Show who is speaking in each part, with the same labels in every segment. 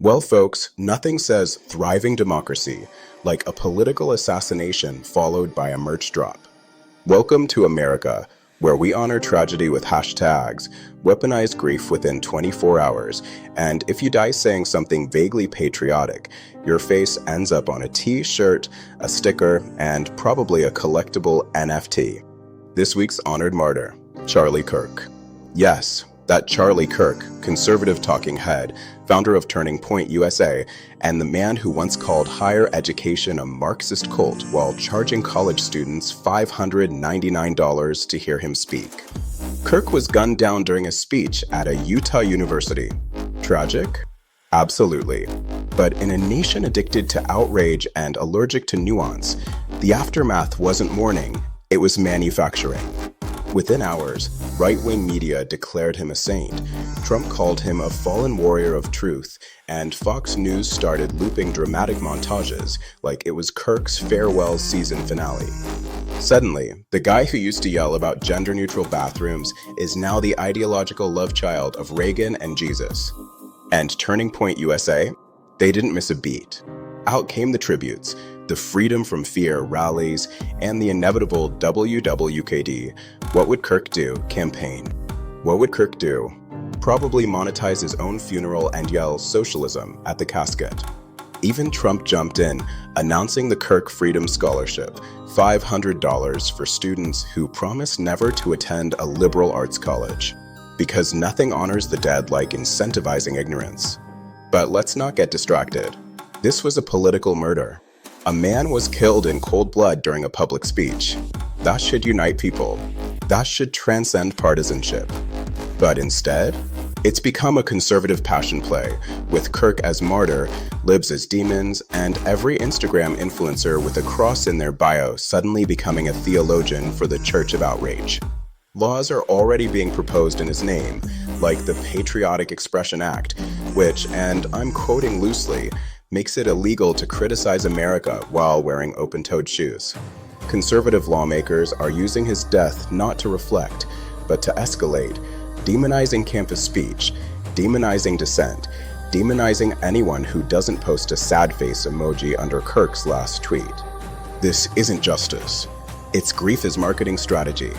Speaker 1: Well, folks, nothing says thriving democracy like a political assassination followed by a merch drop. Welcome to America, where we honor tragedy with hashtags, weaponize grief within 24 hours, and if you die saying something vaguely patriotic, your face ends up on a t-shirt, a sticker, and probably a collectible NFT. This week's honored martyr, Charlie Kirk. Yes, that Charlie Kirk, conservative talking head, founder of Turning Point USA, and the man who once called higher education a Marxist cult while charging college students $599 to hear him speak. Kirk was gunned down during a speech at a Utah university. Tragic? Absolutely. But in a nation addicted to outrage and allergic to nuance, the aftermath wasn't mourning, it was manufacturing. Within hours, right-wing media declared him a saint, Trump called him a fallen warrior of truth, and Fox News started looping dramatic montages like it was Kirk's farewell season finale. Suddenly, the guy who used to yell about gender-neutral bathrooms is now the ideological love child of Reagan and Jesus. And Turning Point USA? They didn't miss a beat. Out came the tributes, the Freedom from Fear rallies, and the inevitable WWKD, What Would Kirk Do campaign. What would Kirk do? Probably monetize his own funeral and yell socialism at the casket. Even Trump jumped in, announcing the Kirk Freedom Scholarship, $500 for students who promise never to attend a liberal arts college. Because nothing honors the dead like incentivizing ignorance. But let's not get distracted. This was a political murder. A man was killed in cold blood during a public speech. That should unite people. That should transcend partisanship. But instead, it's become a conservative passion play, with Kirk as martyr, libs as demons, and every Instagram influencer with a cross in their bio suddenly becoming a theologian for the Church of Outrage. Laws are already being proposed in his name, like the Patriotic Expression Act, which, and I'm quoting loosely, makes it illegal to criticize America while wearing open-toed shoes. Conservative lawmakers are using his death not to reflect, but to escalate, demonizing campus speech, demonizing dissent, demonizing anyone who doesn't post a sad face emoji under Kirk's last tweet. This isn't justice. It's grief as marketing strategy.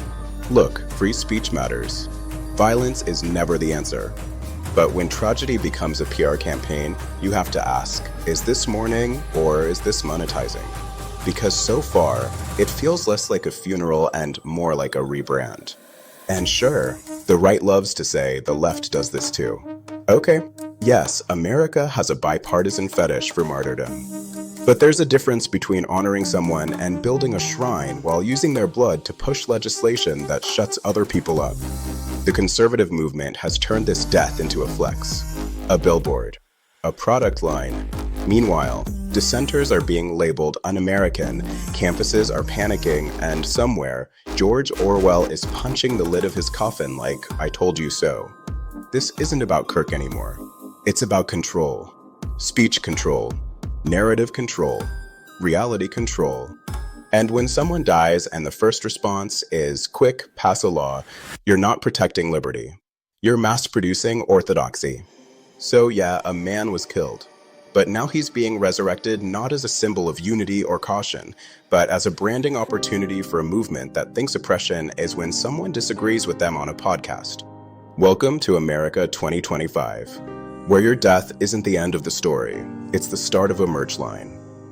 Speaker 1: Look, free speech matters. Violence is never the answer. But when tragedy becomes a PR campaign, you have to ask, is this mourning or is this monetizing? Because so far, it feels less like a funeral and more like a rebrand. And sure, the right loves to say the left does this too. Okay, yes, America has a bipartisan fetish for martyrdom. But there's a difference between honoring someone and building a shrine while using their blood to push legislation that shuts other people up. The conservative movement has turned this death into a flex, a billboard, a product line. Meanwhile, dissenters are being labeled un-American, campuses are panicking, and somewhere, George Orwell is punching the lid of his coffin like, I told you so. This isn't about Kirk anymore. It's about control. Speech control. Narrative control. Reality control. And when someone dies and the first response is, quick, pass a law, you're not protecting liberty. You're mass-producing orthodoxy. So yeah, a man was killed. But now he's being resurrected not as a symbol of unity or caution, but as a branding opportunity for a movement that thinks oppression is when someone disagrees with them on a podcast. Welcome to America 2025, where your death isn't the end of the story, it's the start of a merch line.